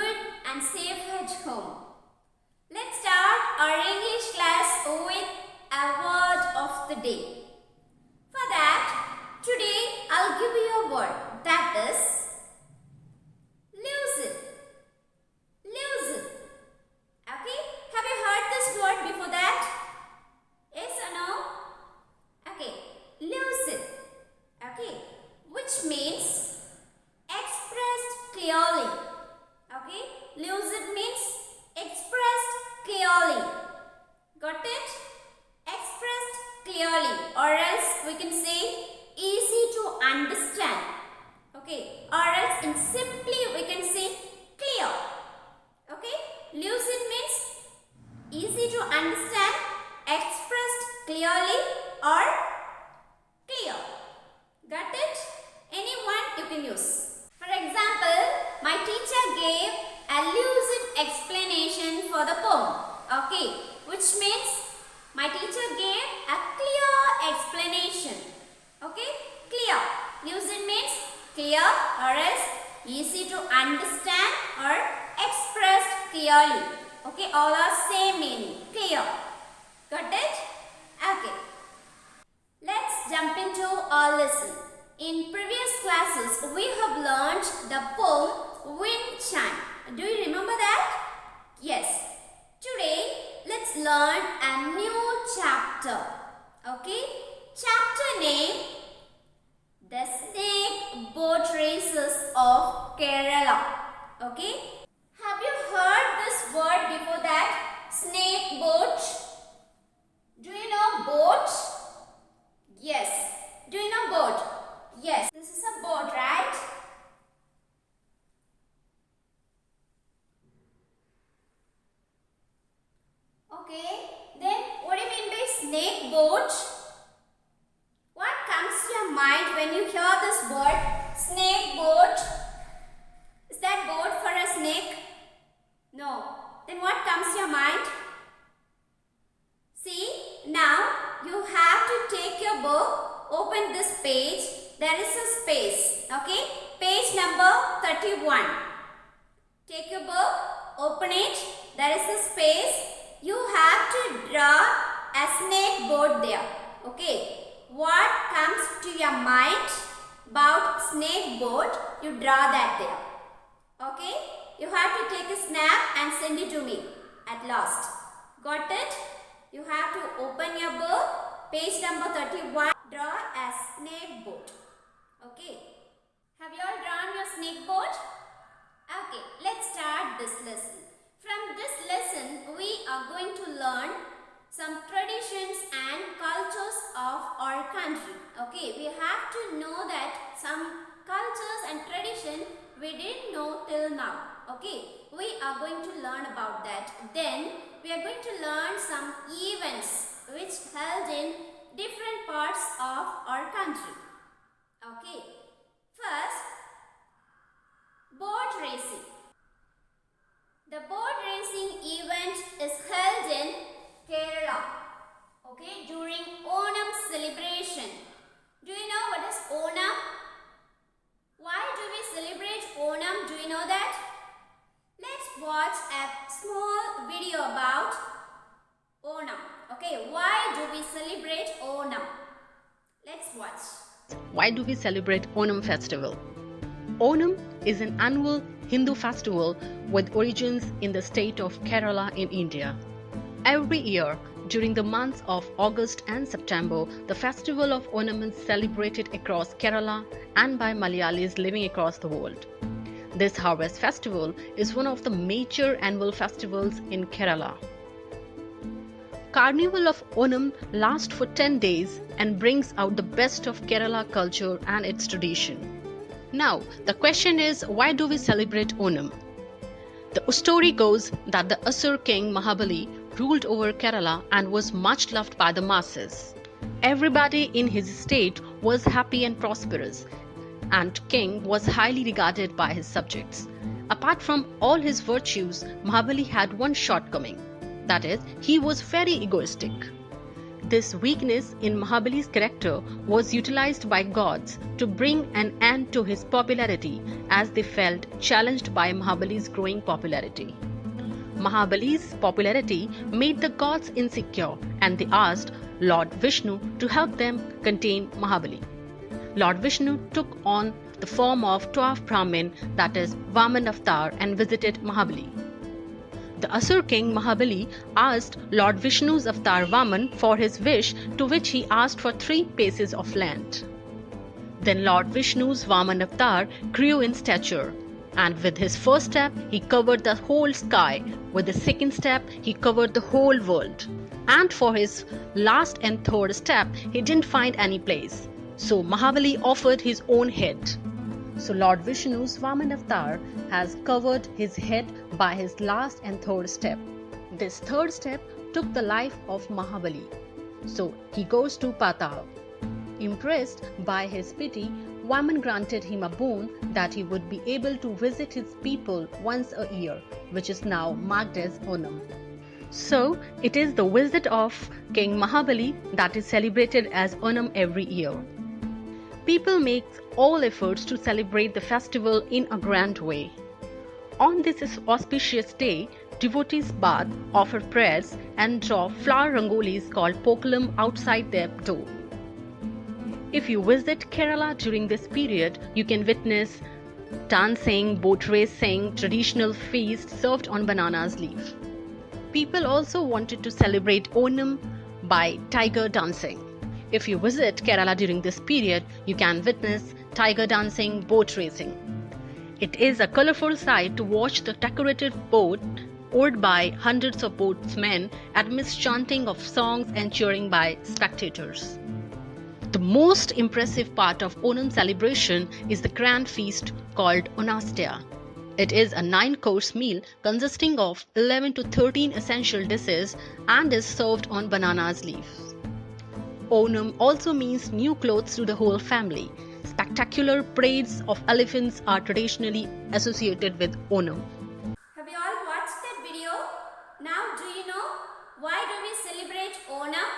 good and safe at home. Let's start our English class with a word of the day. For that, today I'll give you a word, that is loosen. Loosen. Okay? Have you heard this word before that? Yes or no? Okay. Loosen. Okay. Which means expressed clearly. Okay? Loosen means expressed clearly. Got it? Expressed clearly, or else we can say easy to understand. Okay? Or else in simply we can say clear. Okay? Lucid means easy to understand, expressed clearly or clear. Got it? Any one you can use. For example, my teacher gave a lucid explanation for the poem. Okay? Which means my teacher gave a clear explanation. Okay? Clear. Lucid means clear or else easy to understand or expressed clearly. Okay, all are same meaning. Clear. Got it? Okay. Let's jump into our lesson. In previous classes, we have learned the poem Wind Chime. Do you remember that? Yes. Today, let's learn a new chapter. Okay? Chapter name, The Snake Boat Races of Kerala. Okay? Have you heard this word before that? Snake boat. Do you know boat? Yes. Do you know boat? Yes. This is a boat, right? Okay. Then what do you mean by snake boat? What comes to your mind when you hear this word snake boat? Is that boat for a snake? No. Then what comes to your mind? See, now you have to take your book, open this page. There is a space. Okay? Page number 31. Take your book, open it. There is a space. You have to draw a snake boat there. Okay? What comes to your mind about snake boat? You draw that there. Okay? You have to take a snap and send it to me at last. Got it? You have to open your book, page number 31, draw a snake boat. Okay. Have you all drawn your snake boat? Okay, let's start this lesson. From this lesson, we are going to learn some traditions and cultures of our country. Okay, we have to know that some cultures and tradition we didn't know till now. Okay, we are going to learn about that. Then we are going to learn some events which held in different parts of our country. Okay, first, boat racing. The boat racing event is held in Kerala. Okay, during Onam celebration. Do you know what is Onam? Why do we celebrate Onam? Do you know that? Let's watch a small video about Onam. Okay, why do we celebrate Onam? Let's watch. Why do we celebrate Onam festival? Onam is an annual Hindu festival with origins in the state of Kerala in India. Every year, during the months of August and September, the festival of Onam is celebrated across Kerala and by Malayalis living across the world. This harvest festival is one of the major annual festivals in Kerala. Carnival of Onam lasts for 10 days and brings out the best of Kerala culture and its tradition. Now, the question is, why do we celebrate Onam? The story goes that the Asur king Mahabali ruled over Kerala and was much loved by the masses. Everybody in his state was happy and prosperous, and king was highly regarded by his subjects. Apart from all his virtues, Mahabali had one shortcoming. That is, he was very egoistic. This weakness in Mahabali's character was utilized by gods to bring an end to his popularity as they felt challenged by Mahabali's growing popularity. Mahabali's popularity made the gods insecure and they asked Lord Vishnu to help them contain Mahabali. Lord Vishnu took on the form of 12 Brahmin, that is Vaman avatar, and visited Mahabali. The Asur king Mahabali asked Lord Vishnu's avatar Vaman for his wish, to which he asked for 3 paces of land. Then Lord Vishnu's Vaman avatar grew in stature, and with his first step he covered the whole sky, with the second step he covered the whole world, and for his last and third step he didn't find any place. So Mahabali offered his own head. So Lord Vishnu's Vaman avatar has covered his head by his last and third step. This third step took the life of Mahabali. So he goes to Patal. Impressed by his pity, Vaman granted him a boon that he would be able to visit his people once a year, which is now marked as Onam. So it is the visit of King Mahabali that is celebrated as Onam every year. People make all efforts to celebrate the festival in a grand way. On this auspicious day, devotees bath, offer prayers, and draw flower rangolis called pokalam outside their door. If you visit Kerala during this period, you can witness dancing, boat racing, traditional feast served on bananas leaf. People also wanted to celebrate Onam by tiger dancing. If you visit Kerala during this period, you can witness tiger dancing, boat racing. It is a colorful sight to watch the decorated boat oared by hundreds of boatsmen amidst chanting of songs and cheering by spectators. The most impressive part of Onam celebration is the grand feast called Onastya. It is a 9-course meal consisting of 11 to 13 essential dishes and is served on bananas leaves. Onam also means new clothes to the whole family. Spectacular parades of elephants are traditionally associated with Onam. Have you all watched that video? Now do you know why do we celebrate Onam?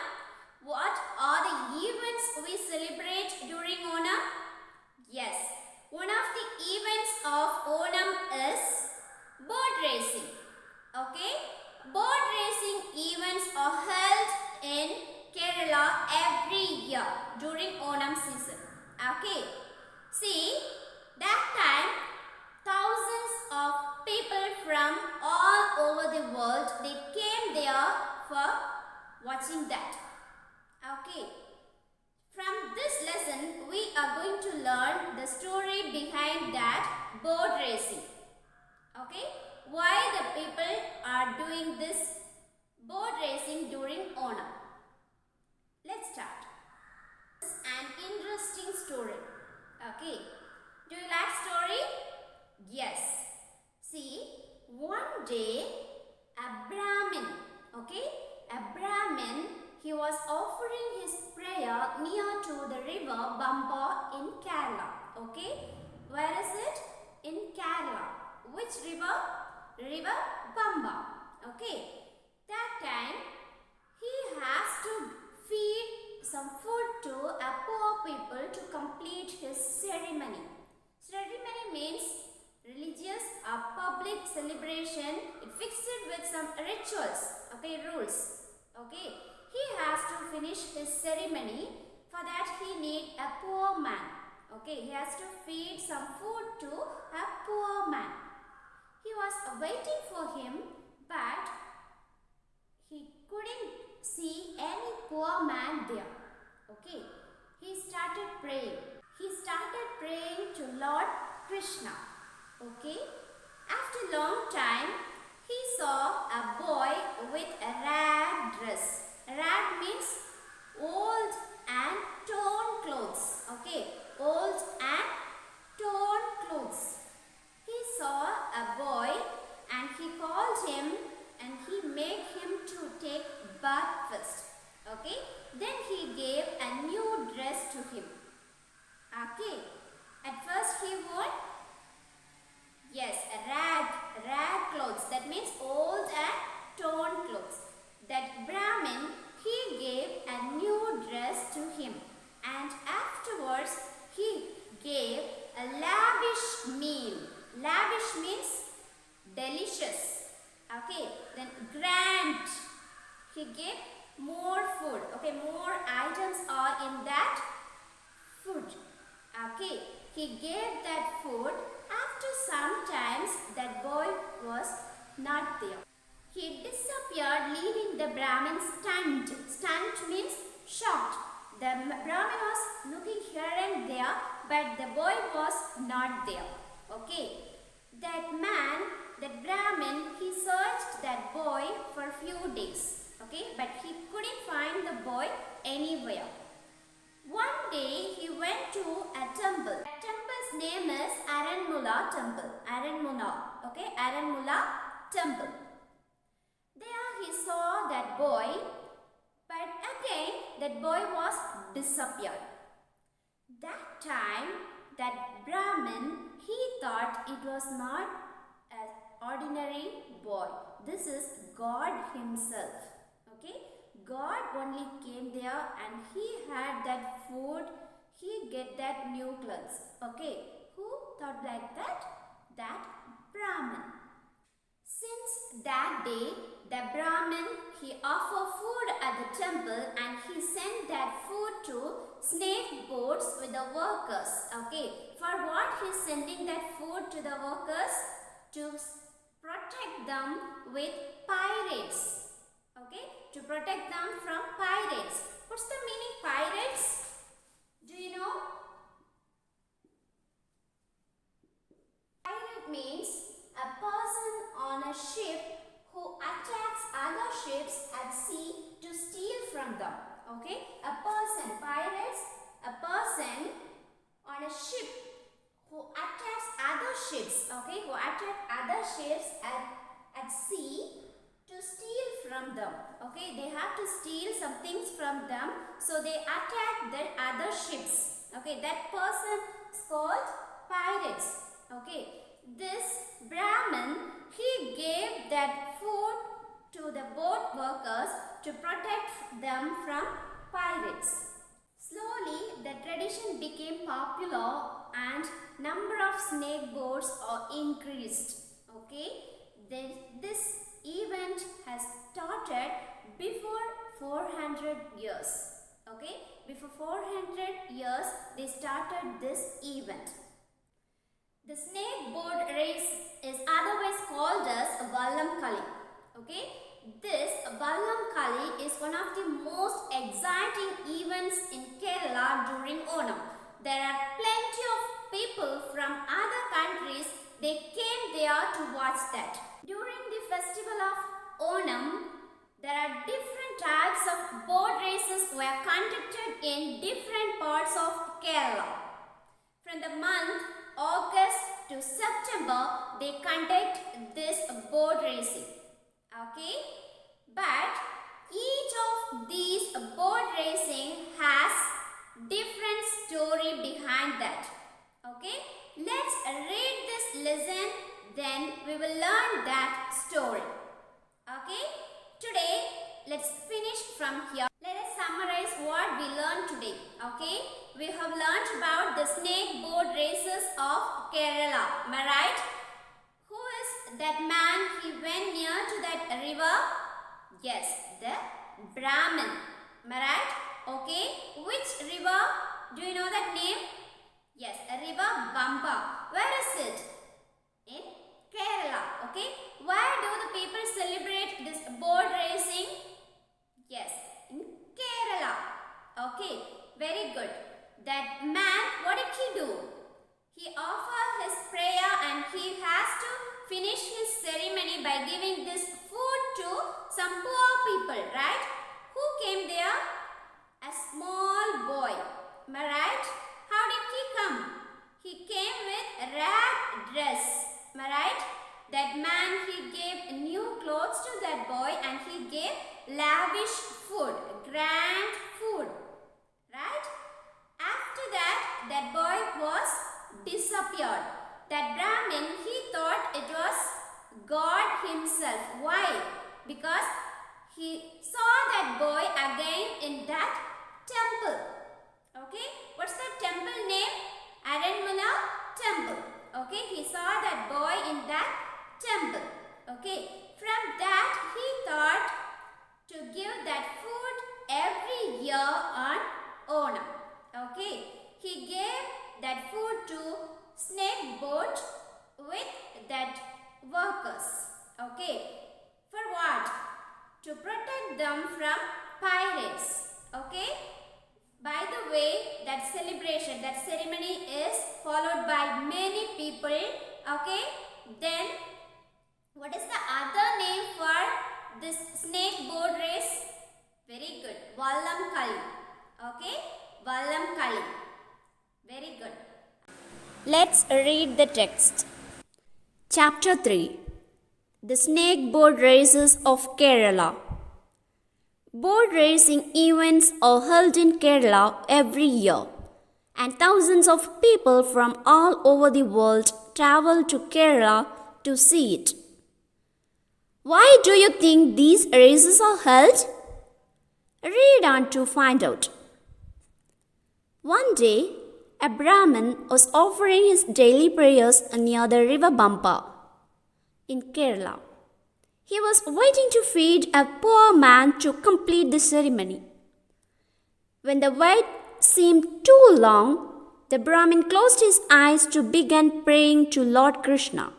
What are the events we celebrate during Onam? Yes, one of the events of Onam is boat racing. Okay? Boat racing events are held in Kerala every year during Onam season. Okay? See, that time thousands of people from all over the world, they came there for watching that. Okay. From this lesson, we are going to learn the story behind that boat racing. Okay. Why the people are doing this boat racing during Onam. Let's start. It's an interesting story. Okay. Do you like story? Yes. See, one day a Brahmin, okay, a Brahmin, he was offering his prayer near to the river Bamba in Kerala. Okay, where is it? In Kerala. Which river? River Bamba. Okay, that time he has to feed some food to a poor people to complete his ceremony. Ceremony means religious or public celebration. It fixed with some rituals, okay, rules. Okay, he has to finish his ceremony. For that he need a poor man. Okay, he has to feed some food to a poor man. He was waiting for him, but he couldn't see any poor man there. Okay, he started praying. He started praying to Lord Krishna. Okay, after long time, he saw a boy with a rag dress. Rag means old and torn clothes. Okay, old and torn clothes. He saw a boy and he called him and he made him to take bath first. Okay, then he gave a new dress to him. Okay, at first he wore, yes, a rag clothes. That means old and torn clothes. That Brahmin, he gave a delicious. Okay, then grand. He gave more food. Okay, more items are in that food. Okay, he gave that food. After some times, that boy was not there. He disappeared, leaving the Brahmin stunned. Stunned means shocked. The Brahmin was looking here and there, but the boy was not there. Okay, that man, that Brahmin, he searched that boy for a few days. Okay, but he couldn't find the boy anywhere. One day he went to a temple. That temple's name is Aranmula Temple. Aranmula. Okay, Aranmula Temple. There he saw that boy, but again that boy was disappeared. That time that Brahmin, he thought it was not an ordinary boy. This is God himself. Okay, God only came there and he had that food, he get that new clothes. Okay, who thought like that? That Brahmin. Since that day, the Brahmin, he offered food at the temple and he sent that food to snake boats with the workers. Okay, for what he is sending that food to the workers? To protect them with pirates. Okay, to protect them from pirates. What's the meaning pirates? Do you know? Pirate means a person on a ship who attacks other ships at sea to steal from them. Okay, a person, pirates, a person on a ship who attacks other ships. Okay, who attack other ships at sea to steal from them. Okay, they have to steal some things from them, so they attack their other ships. Okay, that person is called pirates. Okay, this Brahmin, he gave that food to the boat workers to protect them from pirates. Slowly, the tradition became popular and number of snake boats are increased. Okay, then this event has started before 400 years. Okay, before 400 years they started this event. The snake boat race is otherwise called as Vallam Kali. Okay, this Vallam Kali is one of the most exciting events in Kerala during Onam. There are plenty of people from other countries, they came there to watch that. During the festival of Onam, there are different types of boat races were conducted in different parts of Kerala. From the month August to September, they conduct this boat racing. Okay, but each of these boat racing has different story behind that. Okay, let's read this lesson, then we will learn that story. Okay, today let's finish from here. Let us summarize what we learned today. Okay, we have learned about the snake boat races of Kerala. Am I right? Who is that man? He went near to that river. Yes, the Brahmin. Am I right? Okay, which river? Do you know that name? Yes, a river Bamba. Where is it? In Kerala. Okay, where do the people celebrate this boat racing? Yes, in Kerala. Okay, very good. That man, what did he do? He offered his prayer and he has to finish his ceremony by giving this food to some poor people, right? Who came there? A small boy. Am I right? How did he come? He came with a rag dress. Am I right? That man, he gave new clothes to that boy and he gave lavish food, grand food. Right? After that, that boy was disappeared. That Brahmin, he thought it was God himself. Why? Because he saw that boy again in that temple. Okay, what's the temple name? Aranmula Temple. Okay, he saw that boy in that temple. them from pirates. Okay. By the way, that celebration, that ceremony is followed by many people. Okay. Then what is the other name for this snake boat race? Very good. Vallam Kali. Okay. Vallam Kali. Very good. Let's read the text. Chapter 3. The snake boat races of Kerala. Boat racing events are held in Kerala every year, and thousands of people from all over the world travel to Kerala to see it. Why do you think these races are held? Read on to find out. One day, a Brahmin was offering his daily prayers near the river Bampa in Kerala. He was waiting to feed a poor man to complete the ceremony. When the wait seemed too long, the Brahmin closed his eyes to begin praying to Lord Krishna.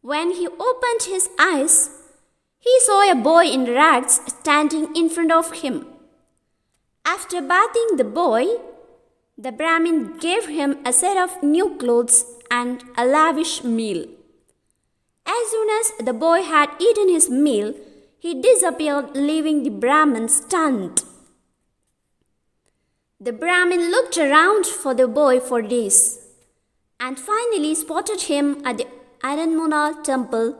When he opened his eyes, he saw a boy in rags standing in front of him. After bathing the boy, the Brahmin gave him a set of new clothes and a lavish meal. As soon as the boy had eaten his meal, he disappeared, leaving the Brahmin stunned. The Brahmin looked around for the boy for days and finally spotted him at the Aranmuna temple,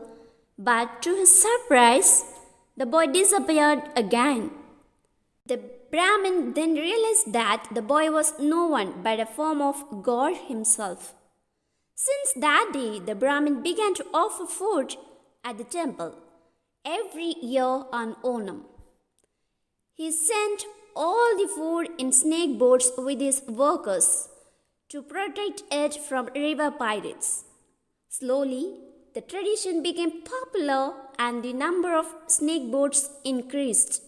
but to his surprise, the boy disappeared again. The Brahmin then realized that the boy was no one but a form of God himself. Since that day, the Brahmin began to offer food at the temple every year on Onam. He sent all the food in snake boats with his workers to protect it from river pirates. Slowly, the tradition became popular and the number of snake boats increased.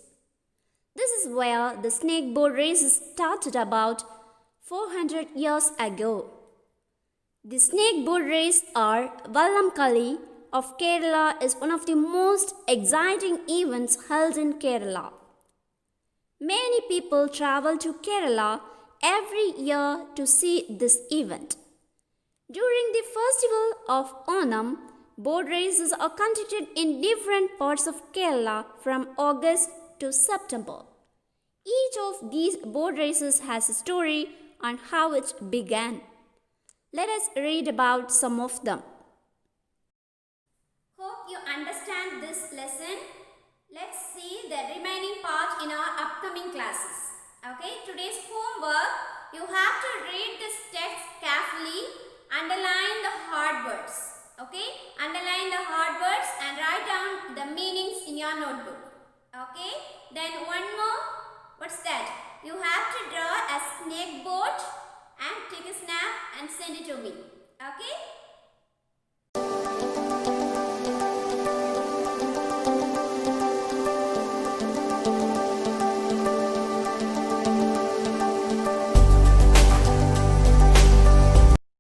This is where the snake boat races started about 400 years ago. The snake boat race or Vallam Kali of Kerala is one of the most exciting events held in Kerala. Many people travel to Kerala every year to see this event. During the festival of Onam, boat races are conducted in different parts of Kerala from August to September. Each of these boat races has a story on how it began. Let us read about some of them. Hope you understand this lesson. Let's see the remaining part in our upcoming classes. Okay, today's homework, you have to read this text carefully, underline the hard words. Okay, underline the hard words and write down the meanings in your notebook. Okay, then one more, what's that? You have to draw a snake boat and take a snap and send it to me. Okay?